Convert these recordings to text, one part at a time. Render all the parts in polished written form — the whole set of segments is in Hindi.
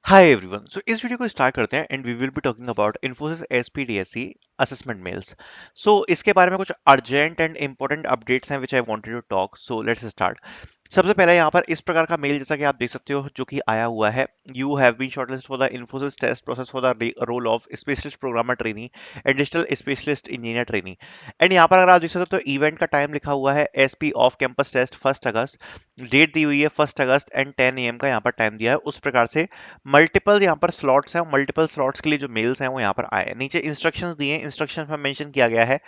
हाय एवरीवन, सो इस वीडियो को स्टार्ट करते हैं and we will be talking about Infosys SPDSC assessment mails. So इसके बारे में कुछ अर्जेंट एंड इंपॉर्टेंट अपडेट्स हैं which I wanted to talk. So let's start. सबसे पहले यहाँ पर इस प्रकार का मेल जैसा कि आप देख सकते हो जो कि आया हुआ है, you have been shortlisted for the Infosys test process for the role of specialist programmer trainee and digital specialist engineer trainee. And यहाँ पर अगर आप देख सकते हो तो इवेंट का टाइम लिखा हुआ है एसपी ऑफ कैंपस टेस्ट 1 अगस्त, डेट दी हुई है 1 अगस्त एंड 10 AM का यहाँ पर टाइम दिया है। उस प्रकार से मल्टीपल यहाँ पर स्लॉट्स हैं, मल्टीपल स्लॉट्स के लिए जो मेल्स हैं वो यहाँ पर आए हैं। नीचे इंस्ट्रक्शंस दिए हैं, इंस्ट्रक्शंस में मेंशन किया गया है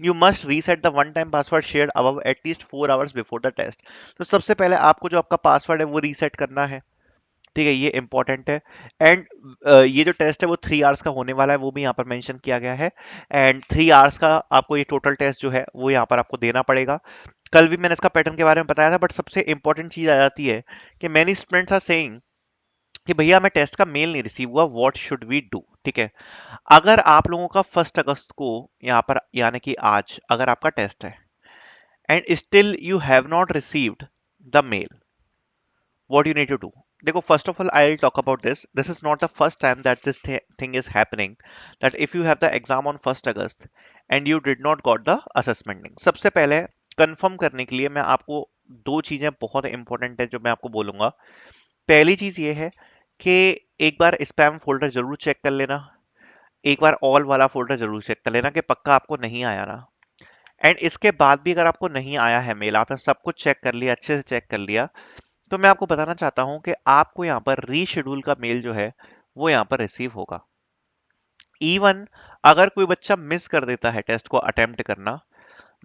you must reset the one time password shared above at least 4 hours before the test. तो सबसे पहले आपको जो आपका पासवर्ड है वो रीसेट करना है, ठीक है, ये इंपॉर्टेंट है। एंड ये जो टेस्ट है वो 3 hours का होने वाला है, वो भी यहाँ पर मेंशन किया गया है। एंड 3 hours का आपको ये टोटल टेस्ट जो है वो यहाँ पर आपको देना पड़ेगा। कल भी मैंने इसका पैटर्न के बारे में बताया था, बट सबसे इंपॉर्टेंट चीज आ जाती है कि मैनी स्टूडेंट्स आर सेइंग कि भैया मैं टेस्ट का मेल नहीं रिसीव हुआ, व्हाट शुड वी डू। ठीक है, अगर आप लोगों का 1 अगस्त को यहाँ पर यानी कि आज अगर आपका टेस्ट है and still you have not received the mail, what you need to do. देखो, first of all I will talk about this is not the first time that this thing is happening, that if you have the exam on 1 August and you did not got the assessment link. सबसे पहले कंफर्म करने के लिए मैं आपको दो चीजें बहुत इंपॉर्टेंट है जो मैं आपको बोलूंगा। पहली चीज ये है कि एक बार स्पैम फोल्डर जरूर चेक कर लेना, एक बार ऑल वाला फोल्डर जरूर चेक कर लेना कि पक्का आपको नहीं आया ना। एंड इसके बाद भी अगर आपको नहीं आया है मेल, आपने सब कुछ चेक कर लिया, अच्छे से चेक कर लिया, तो मैं आपको बताना चाहता हूं कि आपको यहाँ पर रीशेड्यूल का मेल जो है वो यहाँ पर रिसीव होगा। इवन अगर कोई बच्चा मिस कर देता है टेस्ट को अटेम्प्ट करना,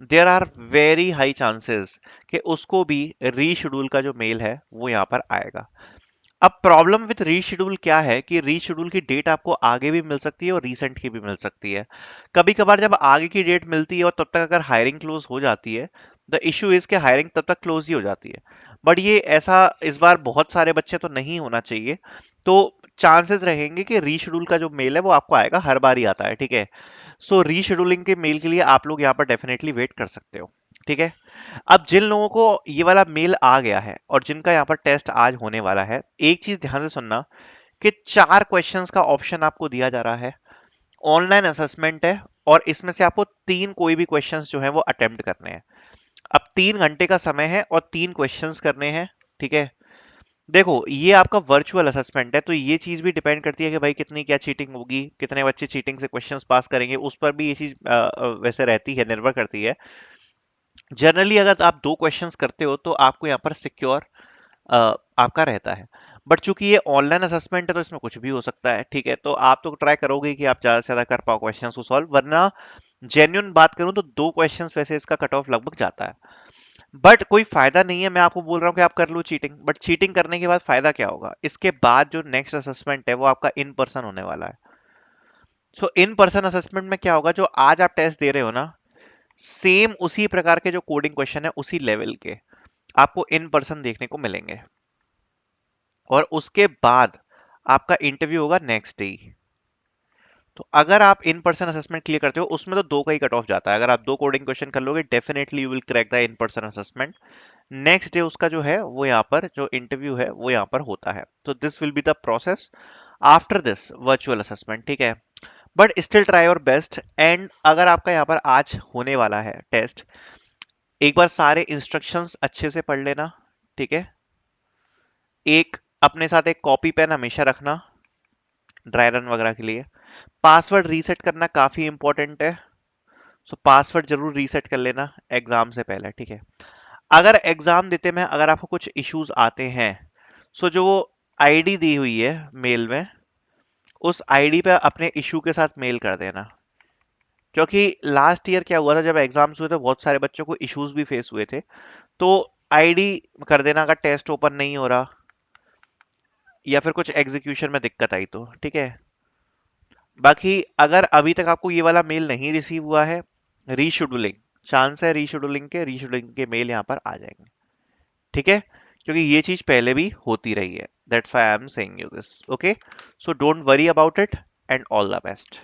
there are very high chances कि उसको भी रीशेड्यूल का जो मेल है वो यहाँ पर आएगा। अब प्रॉब्लम विद रीशेड्यूल क्या है कि रीशेड्यूल की डेट आपको आगे भी मिल सकती है और रीसेंट की भी मिल सकती है। कभी कभार जब आगे की डेट मिलती है और तब तक अगर हायरिंग क्लोज हो जाती है, द इशू इज कि हायरिंग तब तक क्लोज ही हो जाती है। बट ये ऐसा इस बार बहुत सारे बच्चे तो नहीं होना चाहिए, तो चांसेस रहेंगे कि रीशेड्यूल का जो मेल है वो आपको आएगा, हर बार ही आता है। ठीक है, सो रीशेड्यूलिंग के मेल के लिए आप लोग यहाँ पर डेफिनेटली वेट कर सकते हो। ठीक है, अब जिन लोगों को ये वाला मेल आ गया है और जिनका यहाँ पर टेस्ट आज होने वाला है, एक चीज ध्यान से सुनना कि 4 क्वेश्चंस का ऑप्शन आपको दिया जा रहा है, ऑनलाइन असेसमेंट है, और इसमें से आपको 3 कोई भी क्वेश्चंस जो है वो अटेम्प्ट करने हैं। अब 3 घंटे का समय है और 3 क्वेश्चंस करने हैं। ठीक है, देखो ये आपका वर्चुअल असेसमेंट है, तो ये चीज भी डिपेंड करती है कि भाई कितनी क्या चीटिंग होगी, कितने बच्चे चीटिंग से क्वेश्चंस पास करेंगे, उस पर भी ये चीज वैसे रहती है, निर्भर करती है। जनरली अगर आप 2 क्वेश्चंस करते हो तो आपको यहाँ पर सिक्योर आपका रहता है। बट चूंकि ये ऑनलाइन असेसमेंट है तो इसमें कुछ भी हो सकता है। ठीक है, तो आप तो ट्राई करोगे कि आप ज्यादा से ज्यादा कर पाओ क्वेश्चंस को सॉल्व, वरना जेन्युइन बात करूं तो 2 क्वेश्चंस वैसे इसका कट ऑफ लगभग जाता है। बट कोई फायदा नहीं है, मैं आपको बोल रहा हूँ कि आप कर लो चीटिंग, बट चीटिंग करने के बाद फायदा क्या होगा, इसके बाद जो नेक्स्ट असेसमेंट है वो आपका इन पर्सन होने वाला है। सो इन पर्सन असेसमेंट में क्या होगा, जो आज आप टेस्ट दे रहे हो ना, सेम उसी प्रकार के जो कोडिंग क्वेश्चन है उसी लेवल के आपको इन पर्सन देखने को मिलेंगे, और उसके बाद आपका इंटरव्यू होगा नेक्स्ट डे। तो अगर आप इन पर्सन असेसमेंट क्लियर करते हो, उसमें तो 2 का ही कट ऑफ जाता है। अगर आप 2 कोडिंग क्वेश्चन कर लोगे, definitely you will crack the in person assessment. Next day उसका जो है वो यहाँ पर जो इंटरव्यू है वो यहाँ पर होता है। तो this will be the process after this virtual assessment. ठीक है, but still try your best. And अगर आपका यहाँ पर आज होने वाला है टेस्ट, एक बार सारे इंस्ट्रक्शंस अच्छे से पढ़ लेना। ठीक है, एक अपने साथ एक कॉपी पेन हमेशा रखना ड्राई रन वगैरह के लिए। पासवर्ड रीसेट करना काफी इंपॉर्टेंट है, सो पासवर्ड जरूर रीसेट कर लेना एग्जाम से पहले। ठीक है, अगर एग्जाम देते में अगर आपको कुछ इश्यूज आते हैं, सो जो वो आईडी दी हुई है मेल में, उस आईडी पे अपने इशू के साथ मेल कर देना। क्योंकि लास्ट ईयर क्या हुआ था, जब एग्जाम्स हुए थे बहुत सारे बच्चों को इश्यूज भी फेस हुए थे। तो आईडी कर देना अगर टेस्ट ओपन नहीं हो रहा या फिर कुछ एग्जीक्यूशन में दिक्कत आई तो। ठीक है, बाकी अगर अभी तक आपको ये वाला मेल नहीं रिसीव हुआ है, रीशेड्यूलिंग चांस है, रीशेड्यूलिंग के मेल यहाँ पर आ जाएंगे। ठीक है, क्योंकि ये चीज पहले भी होती रही है, that's why I am saying you this. Okay, so don't worry about it and all the best.